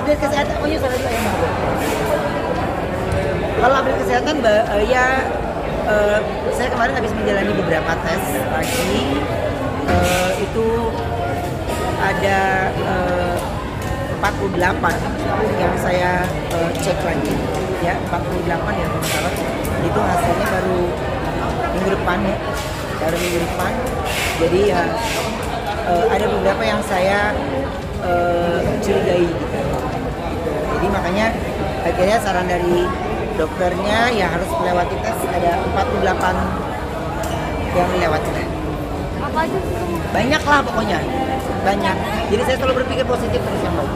update kesehatan, oh iya salah dulu ya. Kalau update kesehatan, saya kemarin habis menjalani beberapa tes lagi. Itu ada 48 yang saya cek lagi, ya 48 ya kalau salah. Itu hasilnya baru minggu depan ya, baru minggu depan. Jadi ya ada beberapa yang saya curigai gitu. Jadi makanya akhirnya saran dari dokternya ya harus melewati tes, ada 48 yang melewati. Apa aja sih? Banyak lah pokoknya, banyak. Jadi saya selalu berpikir positif terus yang baik.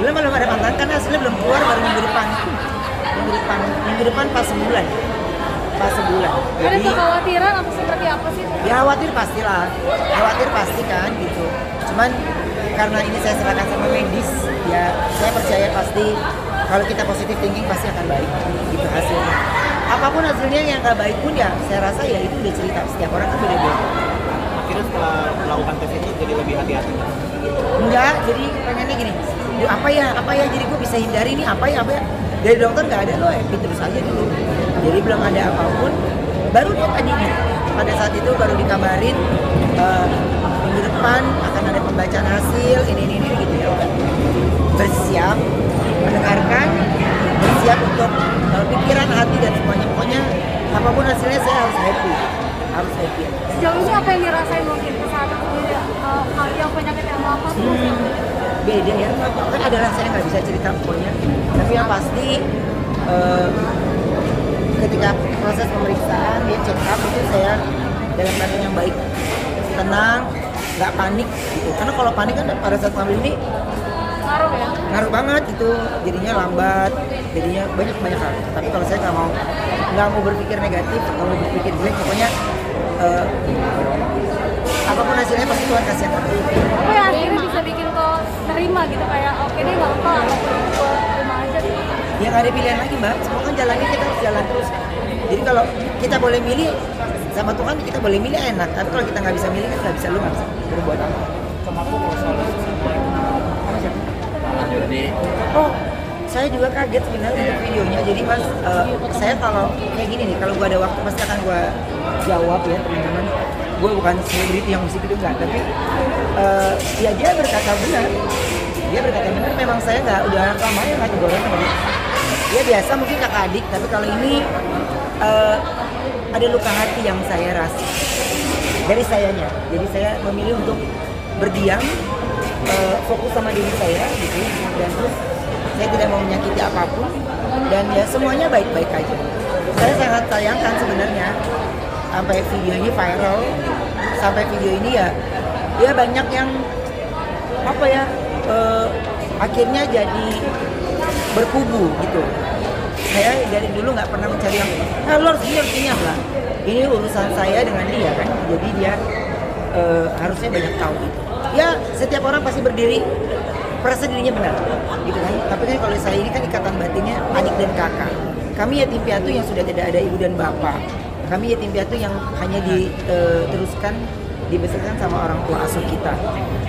Belum ada pantangan karena hasilnya belum keluar, baru minggu depan. Minggu depan pas sebulan. Ada kekhawatiran atau seperti apa sih? Ya khawatir pastilah, khawatir pasti kan gitu. Cuman karena ini saya serahkan sama medis, ya saya percaya pasti kalau kita positif thinking pasti akan baik gitu hasilnya. Apapun hasilnya yang nggak baik pun ya saya rasa ya itu udah cerita, setiap orang kan beda-beda. Akhirnya setelah melakukan tes itu jadi lebih hati-hati. Enggak, jadi pengennya gini, apa ya jadi gue bisa hindari ini apa ya. Dari dokter nggak ada, lo happy terus aja dulu. Jadi belum ada apapun, baru dia tadi nih, pada saat itu baru dikabarin minggu depan akan ada pembacaan hasil, ini gitu ya. Bersiap, mendengarkan, bersiap untuk pikiran, hati dan semuanya. Pokoknya apapun hasilnya saya harus happy. Sejauh ini apa yang dirasain mungkin saat yang penyakit yang apa tuh? Beda ya, kan ada rasa yang nggak bisa cerita pokoknya. Tapi yang pasti ketika proses pemeriksaan, dia check up itu saya dalam keadaan yang baik, tenang, nggak panik gitu. Karena kalau panik kan pada saat ngambil ini ngaruh banget gitu, jadinya lambat, jadinya banyak hal. Tapi kalau saya nggak mau berpikir negatif, nggak mau berpikir jelek, pokoknya apapun hasilnya pasti Tuhan kasih yang terbaik. Apa yang akhirnya bisa bikin kau nerima gitu, kayak oke deh nggak apa-apa, aku terima aja gitu. Ya nggak ada pilihan lagi mbak, semua kan jalannya kita harus jalan terus. Jadi kalau kita boleh milih sama Tuhan, kita boleh milih enak. Tapi kalau kita nggak bisa milih kan nggak bisa, lu nggak bisa berbuat apa. Sama aku kalau soal Oh, saya juga kaget sebenarnya lihat videonya. Jadi mas, saya kalau kayak gini nih, kalau gua ada waktu pasti akan gua jawab ya teman-teman. Gue bukan selebriti yang musik itu enggak, tapi ya dia berkata benar. Memang saya udah lama ya nggak teguran sama dia. Dia biasa mungkin kakak adik, tapi kalau ini ada luka hati yang saya rasa dari sayanya. Jadi saya memilih untuk berdiam, fokus sama diri saya gitu, dan terus saya tidak mau menyakiti apapun, dan ya semuanya baik-baik aja. Saya sangat sayangkan sebenarnya sampai video ini viral, sampai video ini ya banyak yang akhirnya jadi berkubu gitu. Saya dari dulu nggak pernah mencari yang lo harus ini lah. Ini urusan saya dengan dia kan, jadi dia harusnya banyak tahu gitu. Ya setiap orang pasti berdiri merasa dirinya benar gitu kan. Tapi kan kalau saya ini kan ikatan batinnya adik dan kakak. Kami yatim piatu yang sudah tidak ada ibu dan bapak. Kami yatim piatu yang hanya diteruskan, dibesarkan sama orang tua asuh kita.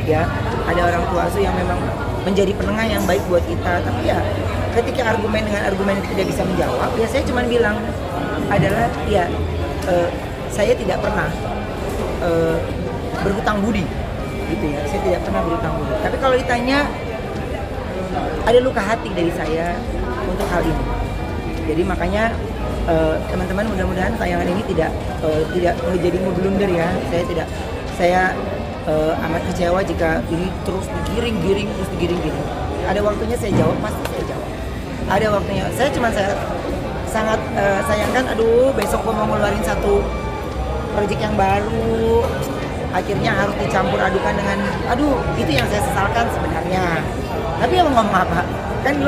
Ya, ada orang tua asuh yang memang menjadi penengah yang baik buat kita. Tapi ya, ketika argumen dengan argumen tidak bisa menjawab, ya saya cuma bilang adalah ya saya tidak pernah berhutang budi, gitu ya. Saya tidak pernah berhutang budi. Tapi kalau ditanya, ada luka hati dari saya untuk hal ini. Jadi makanya teman-teman mudah-mudahan tayangan ini tidak menjadi ngeblunder ya. Saya amat kecewa jika ini terus digiring. Ada waktunya saya jawab, pasti saya jawab. Ada waktunya. Saya sangat sayangkan. Aduh, besok gue mau ngeluarin satu proyek yang baru. Akhirnya harus dicampur adukan dengan, itu yang saya sesalkan sebenarnya. Tapi yang ngomong apa? Kan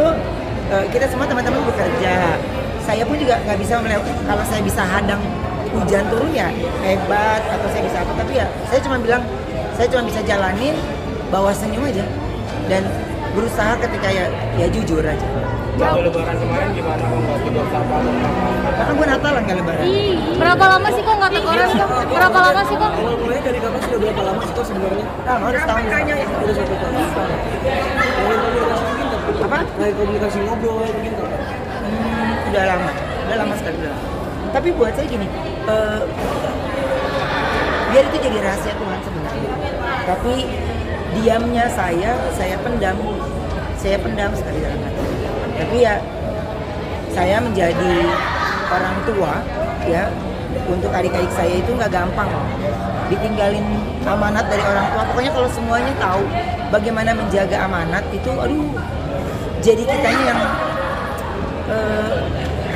kita semua teman-teman bekerja. Saya pun juga nggak bisa kalau saya bisa hadang hujan turun ya hebat, atau saya bisa apa, tapi ya saya cuma bilang saya cuma bisa jalanin, bawa senyum aja dan berusaha ketika ya jujur aja. Waktu lebaran kemarin gimana kok nggak tegur sapa atau apa? Karena gue Natalan nggak lebaran. Berapa lama sih kok nggak teguran kok? Berapa lama sih kok? Awal mulanya dari kapan sudah berapa lama sih kok sebenarnya? Nah, harus tahu. Udah 1 tahun. Lain komunikasi mungkin tapi Apa? lain komunikasi ngobrol mungkin tapi. Udah lama sekali udah lama. Tapi buat saya gini, biar itu jadi rahasia Tuhan sebenarnya. Tapi diamnya saya pendam sekali dalam hati. Tapi ya saya menjadi orang tua ya untuk adik-adik saya itu nggak gampang loh. Ditinggalin amanat dari orang tua. Pokoknya kalau semuanya tahu bagaimana menjaga amanat itu, aduh, jadi kitanya yang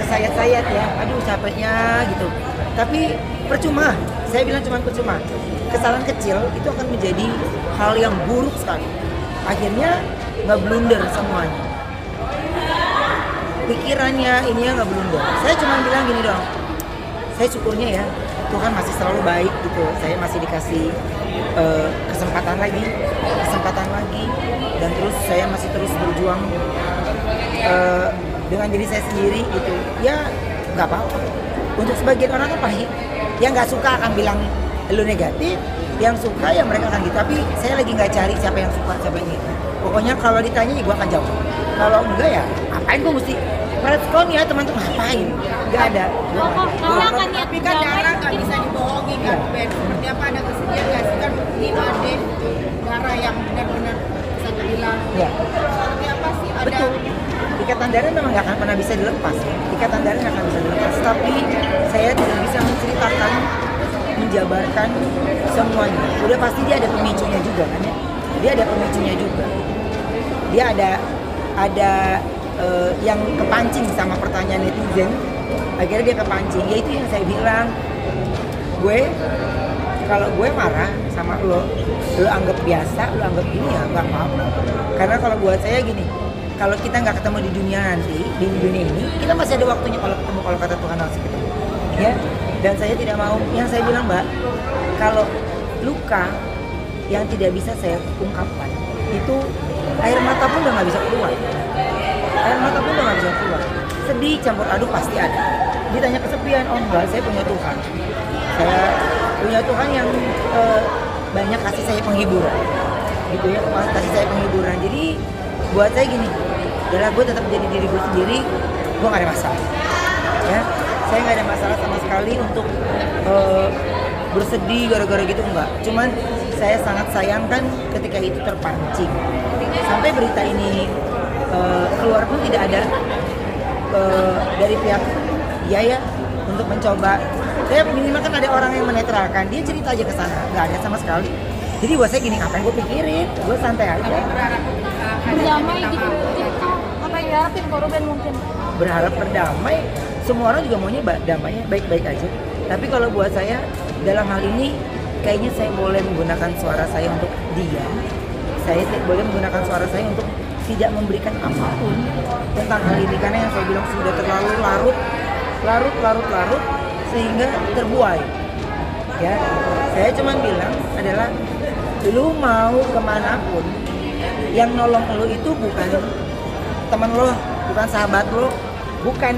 kesayat-sayat ya, aduh capeknya gitu. Tapi percuma, saya bilang cuma percuma. Kesalahan kecil itu akan menjadi hal yang buruk sekali. Akhirnya nggak blunder semuanya. Pikirannya ininya nggak blunder. Saya cuma bilang gini dong. Saya syukurnya ya Tuhan masih selalu baik gitu. Saya masih dikasih kesempatan lagi, dan terus saya masih terus berjuang dengan diri saya sendiri gitu. Ya nggak apa-apa. Untuk sebagian orang kan pahit. Yang nggak suka akan bilang lu negatif, yang suka ya mereka akan gitu. Tapi saya lagi nggak cari siapa yang suka, siapa yang gitu. Pokoknya kalau ditanya ya gue akan jawab. Kalau enggak ya ngapain gue mesti merespon ya teman-teman, ngapain? Nggak ada. Kamu akan niat Tapi kan damai darah nggak bisa dibohongin kan, Ben. Seperti apa, ada kesedihan nggak sih kan ini ada darah yang benar-benar bisa dibilang. Ya. Seperti apa sih ada? Betul. Ikatan darah memang nggak akan pernah bisa dilepas. Ikatan darah nggak akan bisa dilepas. Tapi saya tidak bisa menceritakan, menjabarkan semuanya. Udah pasti dia ada pemicunya juga kan ya. Dia ada pemicunya juga. Dia ada yang kepancing sama pertanyaan netizen. Akhirnya dia kepancing. Yaitu yang saya bilang, kalau gue marah sama lo anggap biasa, lo anggap ini ya nggak apa-apa. Karena kalau buat saya gini, kalau kita nggak ketemu di dunia nanti, di dunia ini, kita masih ada waktunya kalau ketemu, kalau kata Tuhan harus ketemu. Ya, dan saya tidak mau, yang saya bilang Mbak, kalau luka yang tidak bisa saya ungkapkan, itu air mata pun udah nggak bisa keluar. Air mata pun udah nggak bisa keluar. Sedih campur aduk pasti ada. Ditanya kesepian, oh enggak, saya punya Tuhan. Saya punya Tuhan yang banyak kasih saya penghiburan, gitu ya, kasih saya penghiburan. Jadi buat saya gini, adalah gue tetap jadi diri gue sendiri, gue nggak ada masalah. Ya, saya nggak ada masalah sama sekali untuk bersedih gara-gara gitu, enggak. Cuman saya sangat sayangkan ketika itu terpancing. Sampai berita ini keluar pun tidak ada dari pihak ya untuk mencoba. Saya minimal kan ada orang yang menetralkan, dia cerita aja ke sana, nggak ada sama sekali. Jadi buat saya gini, ngapain gue pikirin, gue santai aja. berdamai gitu. Apa yang diharapin korban mungkin? Berharap berdamai, semua orang juga maunya damai, baik-baik aja. Tapi kalau buat saya dalam hal ini kayaknya saya boleh menggunakan suara saya untuk diam. Saya boleh menggunakan suara saya untuk tidak memberikan apapun tentang hal ini, karena yang saya bilang sudah terlalu larut sehingga terbuai. Ya, saya cuma bilang adalah lu mau kemanapun, yang nolong lu itu bukan teman lo, bukan sahabat lo, bukan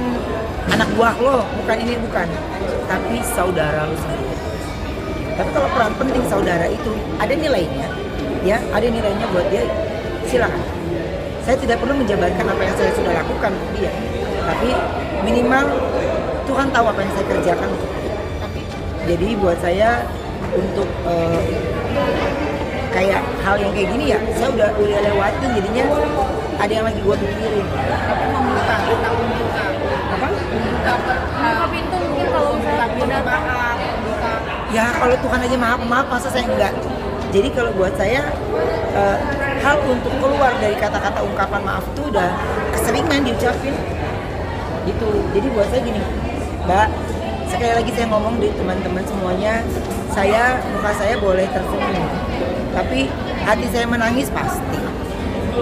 anak buah lo, bukan ini, bukan, tapi saudara lo sendiri. Tapi kalau peran penting saudara itu ada nilainya, ya ada nilainya buat dia, silakan. Saya tidak perlu menjabarkan apa yang saya sudah lakukan untuk dia, tapi minimal Tuhan tahu apa yang saya kerjakan untuk dia. Jadi buat saya untuk kayak hal yang kayak gini ya, saya udah lewatin, jadinya ada yang lagi gue pikirin. Tapi membuka, kita membuka. Apa? Buka pintu mungkin kalau misalnya Pindah maaf, buka. Ya kalau Tuhan aja maaf, masa saya enggak? Jadi kalau buat saya hal untuk keluar dari kata-kata ungkapan maaf itu udah keseringan diucapin gitu. Jadi buat saya gini, Mbak, sekali lagi saya ngomong di teman-teman semuanya, muka saya boleh tersenyum, tapi hati saya menangis pasti,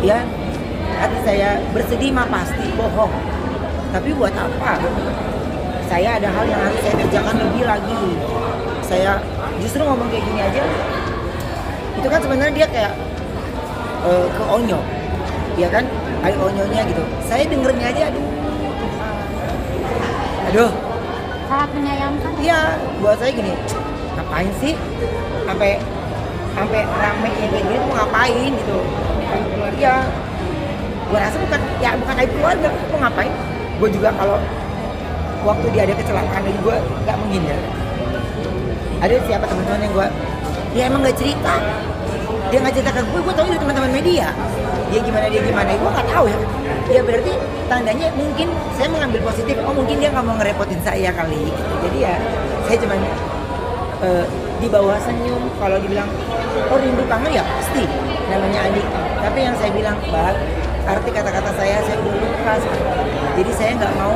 ya. Hati saya bersedih mah pasti, bohong. Tapi buat apa? Saya ada hal yang harus saya kerjakan lebih lagi. Saya justru ngomong kayak gini aja, itu kan sebenarnya dia kayak keonyol. ya kan, ayo onyonya gitu. Saya dengernya aja, aduh, Sangat menyayangkan. iya, buat saya gini, ngapain sih, sampai rame kayak gini tuh ngapain gitu? Iya, gue rasa bukan aib keluarga, gue ngapain? Gue juga kalau waktu dia ada kecelakaan lagi gue nggak menghindar. Ada siapa teman-teman yang dia emang nggak cerita, dia nggak cerita ke gue tahu dari teman-teman media. Dia gimana, gue nggak tahu ya. Ya berarti tandanya mungkin saya mengambil positif. Oh mungkin dia nggak mau ngerepotin saya kali. Gitu. Jadi ya saya cuman di bawah senyum. Kalau dibilang oh rindu kangen ya pasti namanya adik. Tapi yang saya bilang arti kata-kata saya udah luka. Jadi saya nggak mau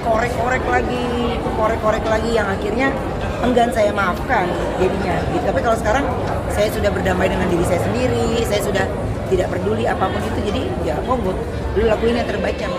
korek-korek lagi yang akhirnya enggan saya maafkan jadinya gitu. Tapi kalau sekarang saya sudah berdamai dengan diri saya sendiri, saya sudah tidak peduli apapun itu, jadi ya monggo dulu lakuin yang terbaik yang